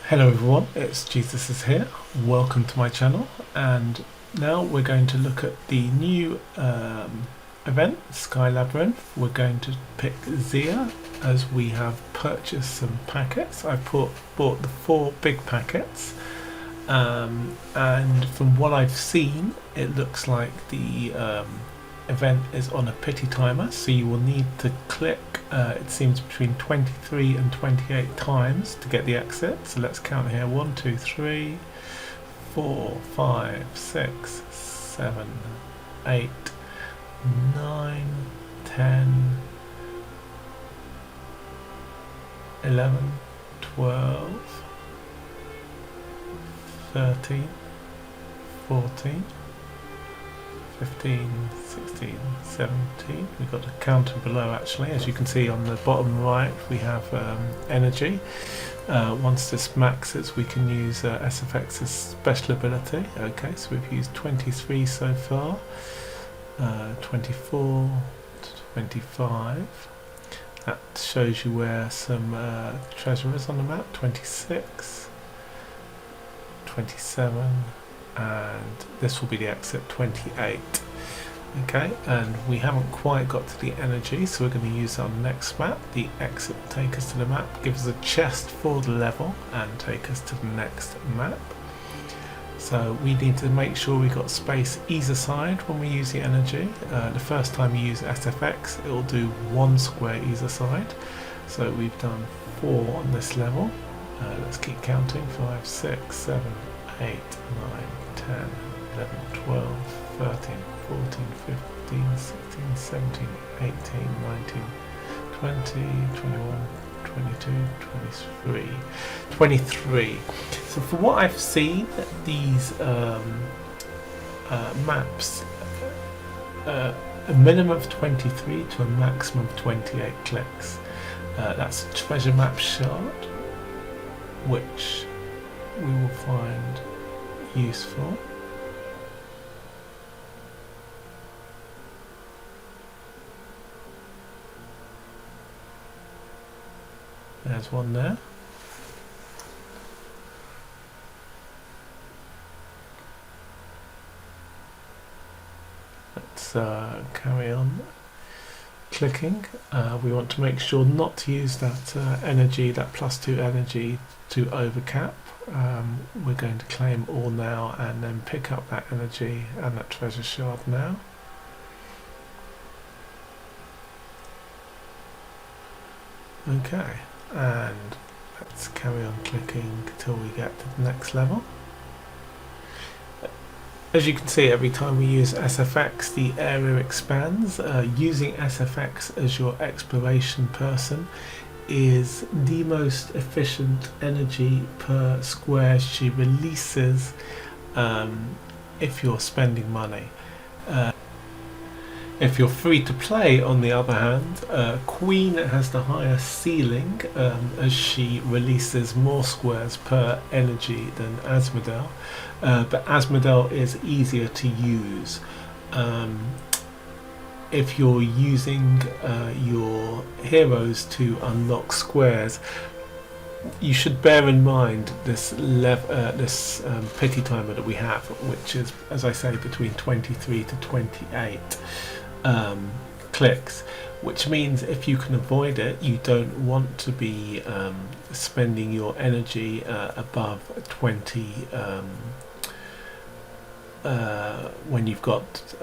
Hello everyone, it's Jesus is here. Welcome to my channel, and now we're going to look at the new event, Sky Labyrinth. We're going to pick Zia as we have purchased some packets. I bought the 4 big packets, and from what I've seen, it looks like the event is on a pity timer, so you will need to click it seems between 23 and 28 times to get the exit. So let's count here: 1 2 3 4 5 6 7 8 9 10 11 12 13 14 15, 16, 17. We've got a counter below actually. As you can see on the bottom right, we have energy. Once this maxes, we can use SFX's special ability. Okay, so we've used 23 so far, 24, 25. That shows you where some treasure is on the map. 26, 27. And this will be the exit 28. Okay, and we haven't quite got to the energy, so we're going to use our next map. The exit will take us to the map, give us a chest for the level, and take us to the next map. So we need to make sure we've got space either side when we use the energy. The first time you use SFX, it will do 1 square either side. So we've done 4 on this level. Let's keep counting: 5, 6, 7, 8, 9, 10, 11, 12, 13, 14, 15, 16, 17, 18, 19, 20, 21, 22, 23. 23. So for what I've seen, these maps, a minimum of 23 to a maximum of 28 clicks. That's a treasure map shard, which we will find useful. There's one there. Let's carry on clicking. We want to make sure not to use that energy, that +2 energy, to overcap. We're going to claim all now and then pick up that energy and that treasure shard now. Okay, and let's carry on clicking till we get to the next level. As you can see, every time we use SFX, the area expands. Using SFX as your exploration person is the most efficient energy per square she releases if you're spending money. If you're free to play, on the other hand, Queen has the highest ceiling as she releases more squares per energy than Asmodel, but Asmodel is easier to use. If you're using your heroes to unlock squares, you should bear in mind this pity timer that we have, which is, as I say, between 23 to 28 clicks, which means if you can avoid it, you don't want to be spending your energy above 20 when you've got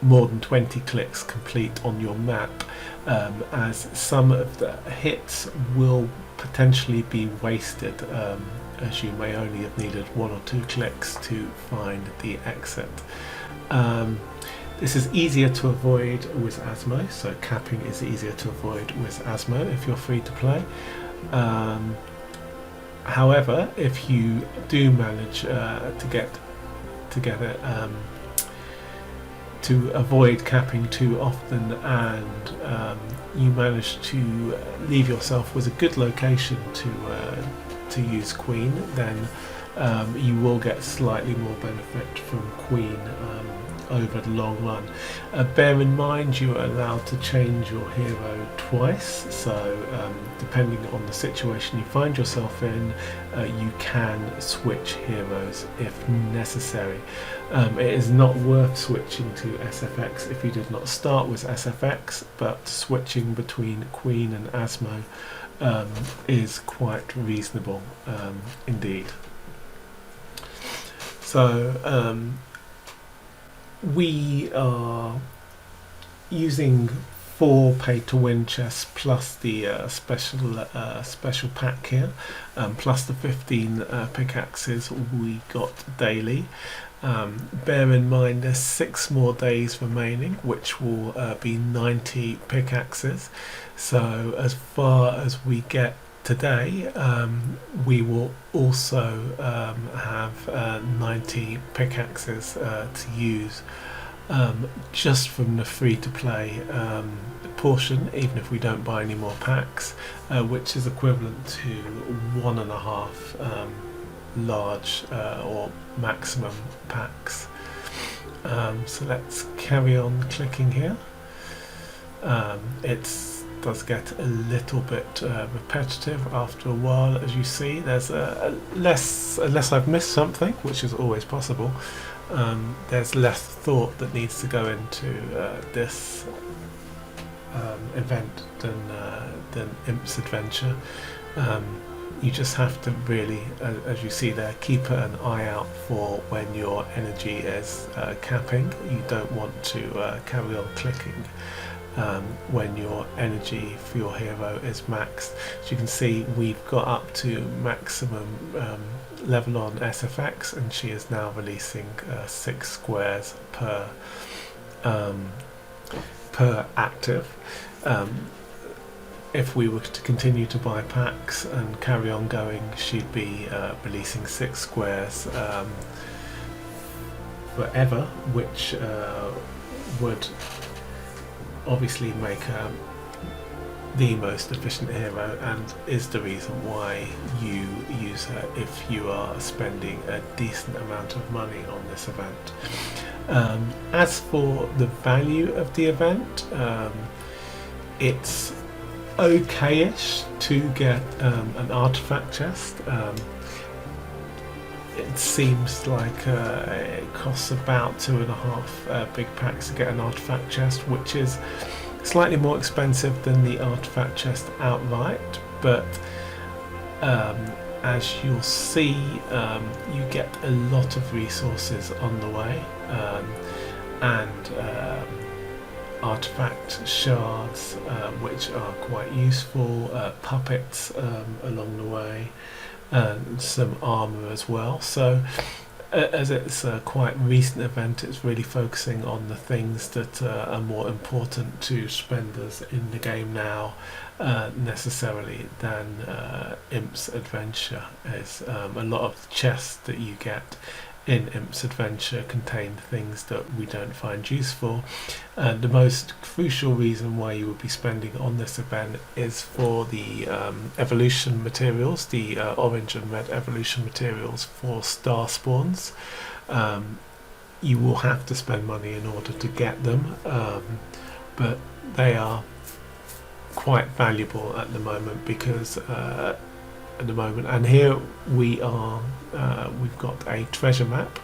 more than 20 clicks complete on your map, as some of the hits will potentially be wasted, as you may only have needed 1 or 2 clicks to find the exit. This is easier to avoid with Asmo, so capping is easier to avoid with Asmo if you're free to play. However, if you do manage to get it to avoid capping too often, and you manage to leave yourself with a good location to use Queen, then you will get slightly more benefit from Queen over the long run. Bear in mind you are allowed to change your hero twice, so depending on the situation you find yourself in, you can switch heroes if necessary. It is not worth switching to SFX if you did not start with SFX, but switching between Queen and Asmo is quite reasonable indeed. So we are using 4 pay-to-win chests plus the special pack here, plus the 15 pickaxes we got daily. Bear in mind there's 6 more days remaining, which will be 90 pickaxes. So as far as we get today, we will also have 90 pickaxes to use just from the free-to-play portion, even if we don't buy any more packs, which is equivalent to 1.5 large or maximum packs. So let's carry on clicking here. It does get a little bit repetitive after a while. As you see, there's unless I've missed something, which is always possible, there's less thought that needs to go into this event than Imp's Adventure. You just have to really, as you see there, keep an eye out for when your energy is capping. You don't want to carry on clicking when your energy for your hero is maxed. As you can see, we've got up to maximum level on SFX, and she is now releasing 6 squares per active. If we were to continue to buy packs and carry on going, she'd be releasing 6 squares forever, which would obviously make her the most efficient hero, and is the reason why you use her if you are spending a decent amount of money on this event. As for the value of the event, it's okay-ish to get an artifact chest. It seems like it costs about 2.5 big packs to get an artifact chest, which is slightly more expensive than the artifact chest outright, but as you'll see, you get a lot of resources on the way, and artifact shards, which are quite useful, puppets along the way, and some armour as well. So as it's a quite recent event, it's really focusing on the things that are more important to spenders in the game now necessarily than Imp's Adventure is. A lot of the chests that you get in Imp's Adventure contain things that we don't find useful. The most crucial reason why you would be spending on this event is for the evolution materials, the orange and red evolution materials for star spawns. You will have to spend money in order to get them, but they are quite valuable at the moment, because and here we are, we've got a treasure map,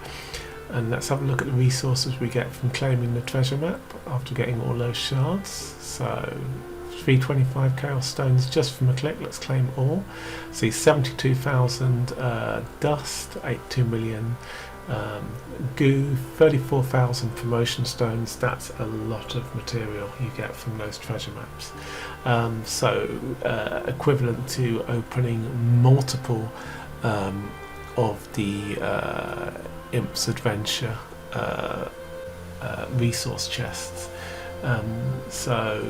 and let's have a look at the resources we get from claiming the treasure map after getting all those shards. So 325 chaos stones just from a click. Let's claim all. See, 72,000 dust, 82 million goo, 34,000 promotion stones. That's a lot of material you get from those treasure maps. Equivalent to opening multiple of the Imp's Adventure resource chests. So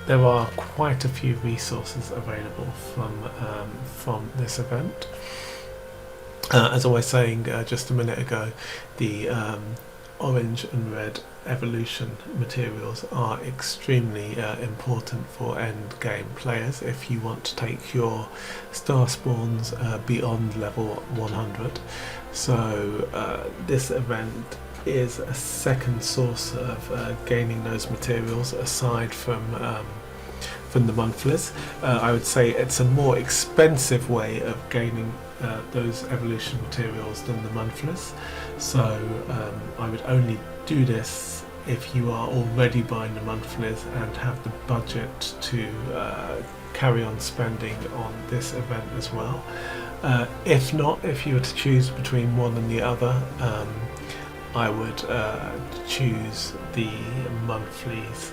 there are quite a few resources available from this event. As I was saying just a minute ago, the orange and red evolution materials are extremely important for end game players if you want to take your star spawns beyond level 100. So this event is a second source of gaining those materials aside from the monthlies. I would say it's a more expensive way of gaining those evolution materials than the monthlies. So I would only do this if you are already buying the monthlies and have the budget to carry on spending on this event as well. If not, if you were to choose between one and the other, I would choose the monthlies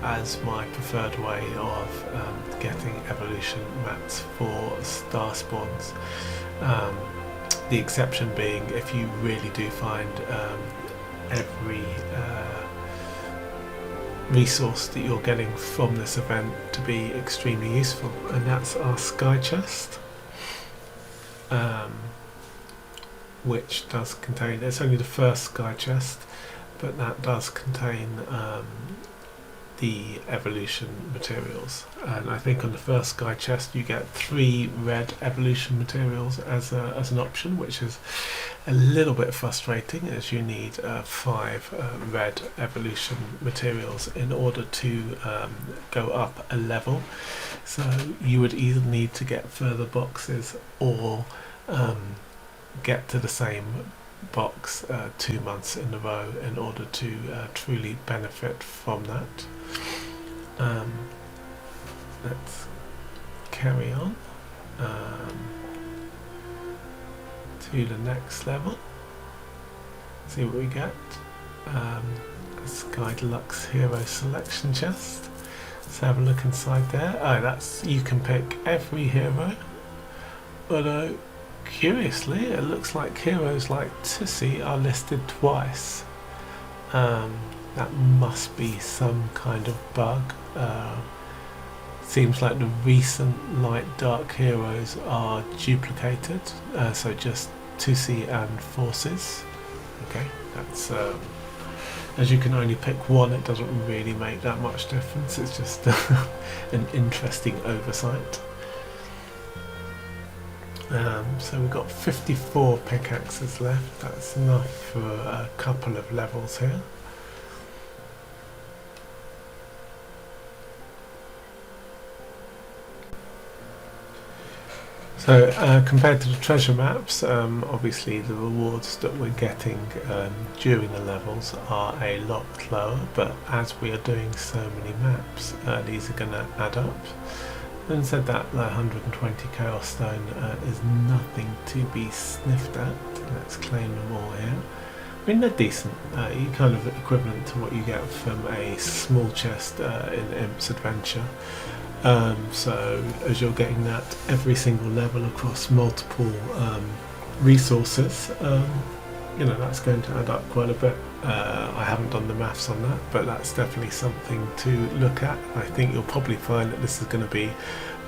as my preferred way of getting evolution mats for star spawns. The exception being if you really do find every resource that you're getting from this event to be extremely useful, and that's our sky chest, which does contain, it's only the first sky chest, but that does contain the evolution materials. And I think on the first sky chest you get 3 red evolution materials as an option, which is a little bit frustrating, as you need 5 red evolution materials in order to go up a level. So you would either need to get further boxes or get to the same box 2 months in a row in order to truly benefit from that. Let's carry on to the next level, see what we get. Sky Deluxe Hero Selection Chest. Let's have a look inside there. Oh, that's, you can pick every hero, although curiously it looks like heroes like Tussie are listed twice. That must be some kind of bug. Seems like the recent light dark heroes are duplicated, so just Tussie and Forces. Okay, that's as you can only pick one, it doesn't really make that much difference. It's just an interesting oversight. So we've got 54 pickaxes left. That's enough for a couple of levels here. So compared to the treasure maps, obviously the rewards that we're getting during the levels are a lot lower, but as we are doing so many maps, these are going to add up. Having said that, the 120 Chaos Stone is nothing to be sniffed at. Let's claim them all here. I mean, they're decent. You're kind of equivalent to what you get from a small chest in Imp's Adventure. So as you're getting that every single level across multiple resources, you know, that's going to add up quite a bit. I haven't done the maths on that, but that's definitely something to look at. I think you'll probably find that this is going to be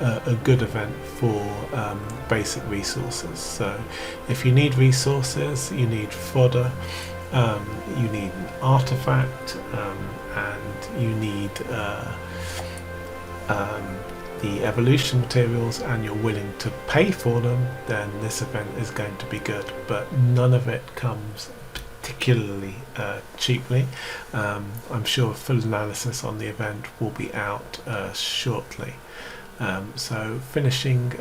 a good event for basic resources. So if you need resources, you need fodder, you need an artifact, and you need the evolution materials, and you're willing to pay for them, then this event is going to be good. But none of it comes particularly cheaply. I'm sure a full analysis on the event will be out shortly. So finishing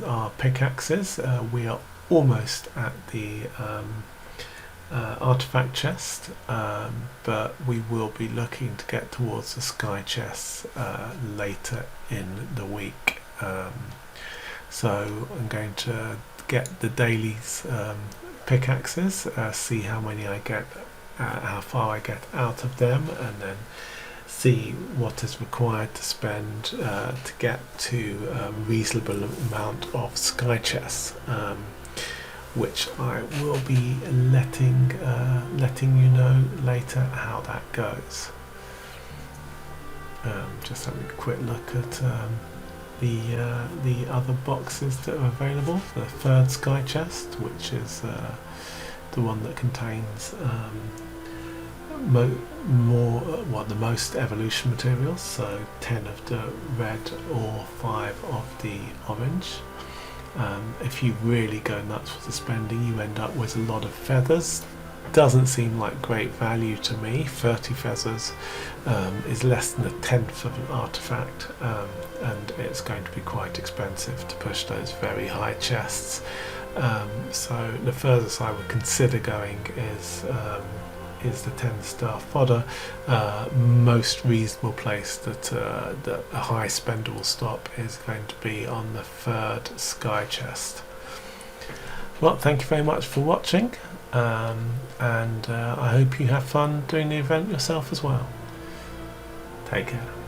our pickaxes, we are almost at the artifact chest, but we will be looking to get towards the sky chests later in the week. So I'm going to get the dailies pickaxes, see how many I get, how far I get out of them, and then see what is required to spend to get to a reasonable amount of sky chests, which I will be letting you know later how that goes. Just having a quick look at the other boxes that are available. The third sky chest, which is the one that contains the most evolution materials, so 10 of the red or 5 of the orange. If you really go nuts with the spending, you end up with a lot of feathers. Doesn't seem like great value to me. 30 feathers is less than a tenth of an artifact, and it's going to be quite expensive to push those very high chests. So the furthest I would consider going is the 10-star fodder. Most reasonable place that a high spender will stop is going to be on the 3rd sky chest. Well, thank you very much for watching, and I hope you have fun doing the event yourself as well. Take care.